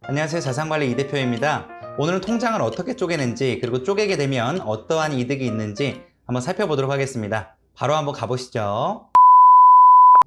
안녕하세요. 자산관리 이 대표입니다. 오늘은 통장을 어떻게 쪼개는지, 그리고 쪼개게 되면 어떠한 이득이 있는지 한번 살펴보도록 하겠습니다. 바로 한번 가보시죠.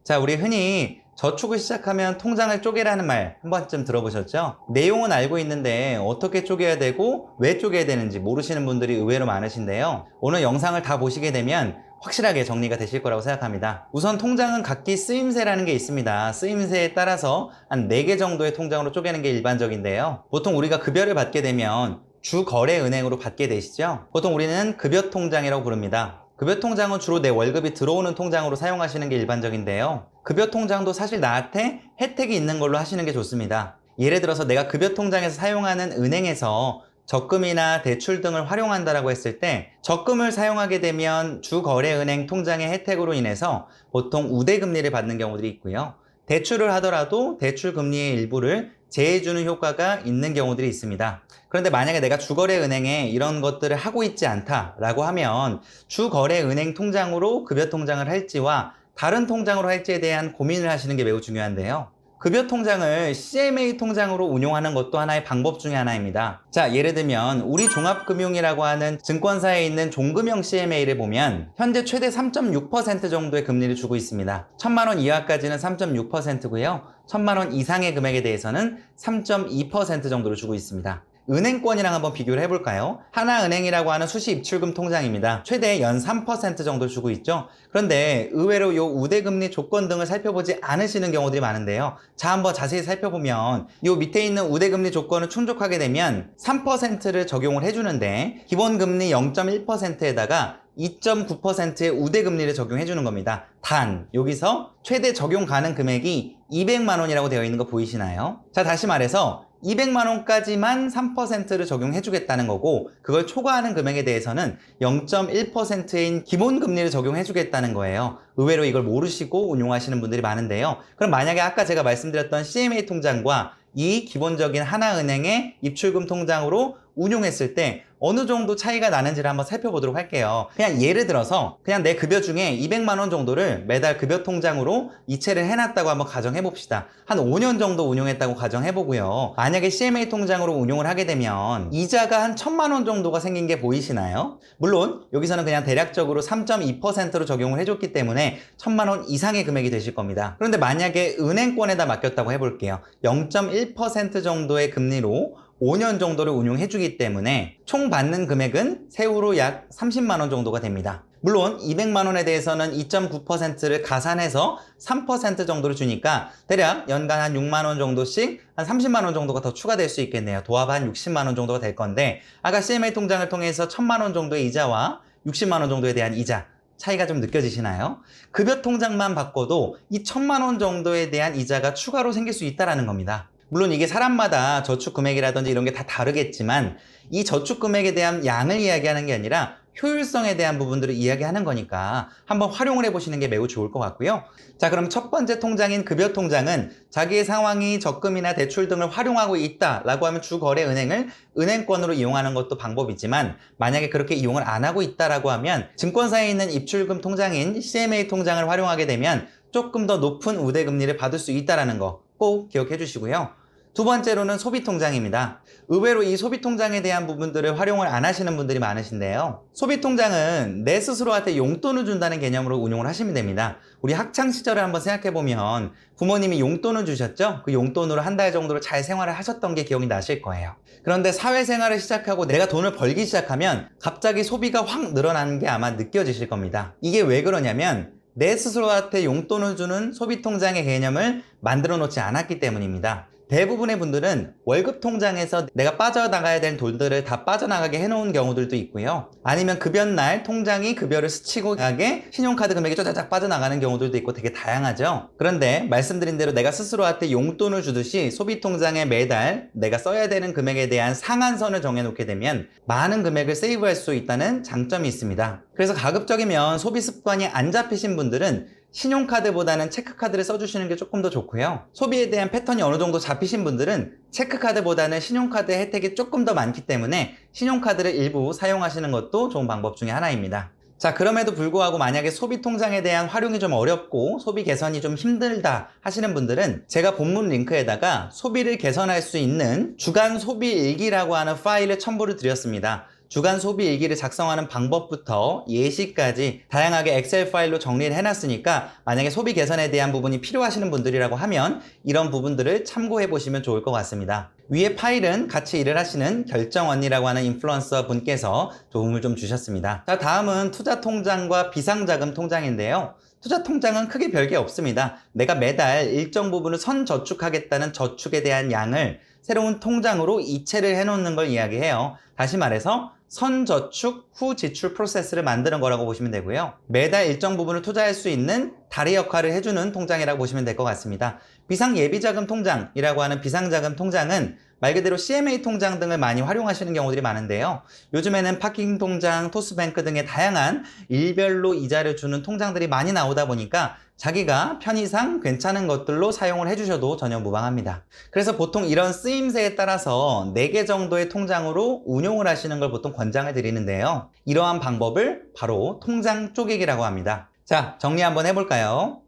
자, 우리 흔히 저축을 시작하면 통장을 쪼개라는 말 한 번쯤 들어보셨죠? 내용은 알고 있는데 어떻게 쪼개야 되고 왜 쪼개야 되는지 모르시는 분들이 의외로 많으신데요. 오늘 영상을 다 보시게 되면 확실하게 정리가 되실 거라고 생각합니다. 우선 통장은 각기 쓰임새라는 게 있습니다. 쓰임새에 따라서 한 4개 정도의 통장으로 쪼개는 게 일반적인데요. 보통 우리가 급여를 받게 되면 주거래은행으로 받게 되시죠? 보통 우리는 급여통장이라고 부릅니다. 급여통장은 주로 내 월급이 들어오는 통장으로 사용하시는 게 일반적인데요. 급여통장도 사실 나한테 혜택이 있는 걸로 하시는 게 좋습니다. 예를 들어서 내가 급여통장에서 사용하는 은행에서 적금이나 대출 등을 활용한다라고 했을 때 적금을 사용하게 되면 주거래은행 통장의 혜택으로 인해서 보통 우대금리를 받는 경우들이 있고요. 대출을 하더라도 대출 금리의 일부를 제해주는 효과가 있는 경우들이 있습니다. 그런데 만약에 내가 주거래은행에 이런 것들을 하고 있지 않다라고 하면 주거래은행 통장으로 급여통장을 할지와 다른 통장으로 할지에 대한 고민을 하시는 게 매우 중요한데요. 급여통장을 CMA 통장으로 운용하는 것도 하나의 방법 중에 하나입니다. 자, 예를 들면 우리 종합금융이라고 하는 증권사에 있는 종금형 CMA를 보면 현재 최대 3.6% 정도의 금리를 주고 있습니다. 1,000만 원 이하까지는 3.6%고요. 1,000만 원 이상의 금액에 대해서는 3.2% 정도를 주고 있습니다. 은행권이랑 한번 비교를 해볼까요? 하나은행이라고 하는 수시 입출금 통장입니다. 최대 연 3% 정도 주고 있죠. 그런데 의외로 이 우대금리 조건 등을 살펴보지 않으시는 경우들이 많은데요. 자, 한번 자세히 살펴보면 이 밑에 있는 우대금리 조건을 충족하게 되면 3%를 적용을 해주는데 기본금리 0.1%에다가 2.9%의 우대금리를 적용해 주는 겁니다. 단 여기서 최대 적용 가능 금액이 200만 원이라고 되어 있는 거 보이시나요? 자, 다시 말해서 200만 원까지만 3%를 적용해 주겠다는 거고 그걸 초과하는 금액에 대해서는 0.1%인 기본금리를 적용해 주겠다는 거예요. 의외로 이걸 모르시고 운용하시는 분들이 많은데요. 그럼 만약에 아까 제가 말씀드렸던 CMA 통장과 이 기본적인 하나은행의 입출금 통장으로 운용했을 때 어느 정도 차이가 나는지를 한번 살펴보도록 할게요. 그냥 예를 들어서 그냥 내 급여 중에 200만 원 정도를 매달 급여 통장으로 이체를 해놨다고 한번 가정해 봅시다. 한 5년 정도 운용했다고 가정해 보고요. 만약에 CMA 통장으로 운용을 하게 되면 이자가 한 1,000만 원 정도가 생긴 게 보이시나요? 물론 여기서는 그냥 대략적으로 3.2%로 적용을 해줬기 때문에 1,000만 원 이상의 금액이 되실 겁니다. 그런데 만약에 은행권에다 맡겼다고 해볼게요. 0.1% 정도의 금리로 5년 정도를 운용해주기 때문에 총 받는 금액은 세후로 약 30만 원 정도가 됩니다. 물론 200만 원에 대해서는 2.9%를 가산해서 3% 정도를 주니까 대략 연간 한 6만 원 정도씩 한 30만 원 정도가 더 추가될 수 있겠네요. 도합 한 60만 원 정도가 될 건데 아까 CMA 통장을 통해서 1,000만 원 정도의 이자와 60만 원 정도에 대한 이자 차이가 좀 느껴지시나요? 급여 통장만 바꿔도 이 1,000만 원 정도에 대한 이자가 추가로 생길 수 있다는 겁니다. 물론 이게 사람마다 저축 금액이라든지 이런 게 다 다르겠지만 이 저축 금액에 대한 양을 이야기하는 게 아니라 효율성에 대한 부분들을 이야기하는 거니까 한번 활용을 해보시는 게 매우 좋을 것 같고요. 자, 그럼 첫 번째 통장인 급여통장은 자기의 상황이 적금이나 대출 등을 활용하고 있다라고 하면 주거래은행을 은행권으로 이용하는 것도 방법이지만 만약에 그렇게 이용을 안 하고 있다라고 하면 증권사에 있는 입출금 통장인 CMA 통장을 활용하게 되면 조금 더 높은 우대금리를 받을 수 있다는 거 꼭 기억해 주시고요. 두 번째로는 소비통장입니다. 의외로 이 소비통장에 대한 부분들을 활용을 안 하시는 분들이 많으신데요. 소비통장은 내 스스로한테 용돈을 준다는 개념으로 운용을 하시면 됩니다. 우리 학창시절을 한번 생각해보면 부모님이 용돈을 주셨죠? 그 용돈으로 한 달 정도를 잘 생활을 하셨던 게 기억이 나실 거예요. 그런데 사회생활을 시작하고 내가 돈을 벌기 시작하면 갑자기 소비가 확 늘어나는 게 아마 느껴지실 겁니다. 이게 왜 그러냐면 내 스스로한테 용돈을 주는 소비통장의 개념을 만들어 놓지 않았기 때문입니다. 대부분의 분들은 월급 통장에서 내가 빠져나가야 될 돈들을 다 빠져나가게 해놓은 경우들도 있고요. 아니면 급여날 통장이 급여를 스치고 가게 신용카드 금액이 쪼자작 빠져나가는 경우들도 있고 되게 다양하죠. 그런데 말씀드린 대로 내가 스스로한테 용돈을 주듯이 소비통장에 매달 내가 써야 되는 금액에 대한 상한선을 정해놓게 되면 많은 금액을 세이브할 수 있다는 장점이 있습니다. 그래서 가급적이면 소비 습관이 안 잡히신 분들은 신용카드보다는 체크카드를 써주시는 게 조금 더 좋고요. 소비에 대한 패턴이 어느 정도 잡히신 분들은 체크카드보다는 신용카드의 혜택이 조금 더 많기 때문에 신용카드를 일부 사용하시는 것도 좋은 방법 중에 하나입니다. 자, 그럼에도 불구하고 만약에 소비 통장에 대한 활용이 좀 어렵고 소비 개선이 좀 힘들다 하시는 분들은 제가 본문 링크에다가 소비를 개선할 수 있는 주간 소비 일기라고 하는 파일을 첨부를 드렸습니다. 주간 소비 일기를 작성하는 방법부터 예시까지 다양하게 엑셀 파일로 정리를 해놨으니까 만약에 소비 개선에 대한 부분이 필요하시는 분들이라고 하면 이런 부분들을 참고해 보시면 좋을 것 같습니다. 위에 파일은 같이 일을 하시는 결정언니라고 하는 인플루언서 분께서 도움을 좀 주셨습니다. 자, 다음은 투자통장과 비상자금 통장인데요. 투자통장은 크게 별게 없습니다. 내가 매달 일정 부분을 선저축하겠다는 저축에 대한 양을 새로운 통장으로 이체를 해놓는 걸 이야기해요. 다시 말해서 선저축 후 지출 프로세스를 만드는 거라고 보시면 되고요. 매달 일정 부분을 투자할 수 있는 다리 역할을 해주는 통장이라고 보시면 될 것 같습니다. 비상예비자금 통장이라고 하는 비상자금 통장은 말 그대로 CMA 통장 등을 많이 활용하시는 경우들이 많은데요. 요즘에는 파킹 통장, 토스뱅크 등의 다양한 일별로 이자를 주는 통장들이 많이 나오다 보니까 자기가 편의상 괜찮은 것들로 사용을 해주셔도 전혀 무방합니다. 그래서 보통 이런 쓰임새에 따라서 4개 정도의 통장으로 운용을 하시는 걸 보통 권장을 드리는데요. 이러한 방법을 바로 통장 쪼개기라고 합니다. 자, 정리 한번 해볼까요?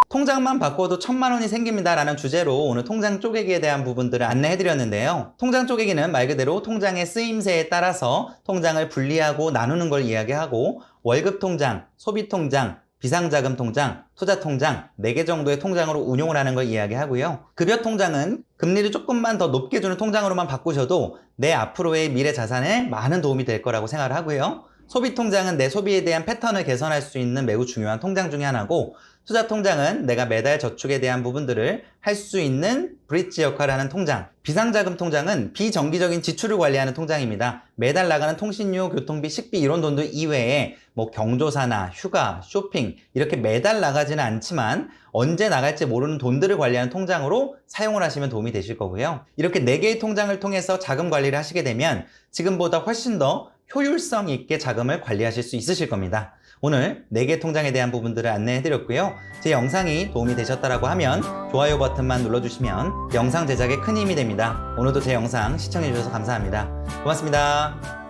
통장만 바꿔도 1000만 원이 생깁니다 라는 주제로 오늘 통장 쪼개기에 대한 부분들을 안내해 드렸는데요. 통장 쪼개기는 말 그대로 통장의 쓰임새에 따라서 통장을 분리하고 나누는 걸 이야기하고 월급 통장, 소비 통장, 비상자금 통장, 투자 통장 4개 정도의 통장으로 운용을 하는 걸 이야기하고요. 급여 통장은 금리를 조금만 더 높게 주는 통장으로만 바꾸셔도 내 앞으로의 미래 자산에 많은 도움이 될 거라고 생각을 하고요. 소비 통장은 내 소비에 대한 패턴을 개선할 수 있는 매우 중요한 통장 중에 하나고, 투자 통장은 내가 매달 저축에 대한 부분들을 할 수 있는 브릿지 역할을 하는 통장, 비상자금 통장은 비정기적인 지출을 관리하는 통장입니다. 매달 나가는 통신료, 교통비, 식비 이런 돈들 이외에 경조사나 휴가, 쇼핑 이렇게 매달 나가지는 않지만 언제 나갈지 모르는 돈들을 관리하는 통장으로 사용을 하시면 도움이 되실 거고요. 이렇게 4개의 통장을 통해서 자금 관리를 하시게 되면 지금보다 훨씬 더 효율성 있게 자금을 관리하실 수 있으실 겁니다. 오늘 4개 통장에 대한 부분들을 안내해드렸고요. 제 영상이 도움이 되셨다고 하면 좋아요 버튼만 눌러주시면 영상 제작에 큰 힘이 됩니다. 오늘도 제 영상 시청해주셔서 감사합니다. 고맙습니다.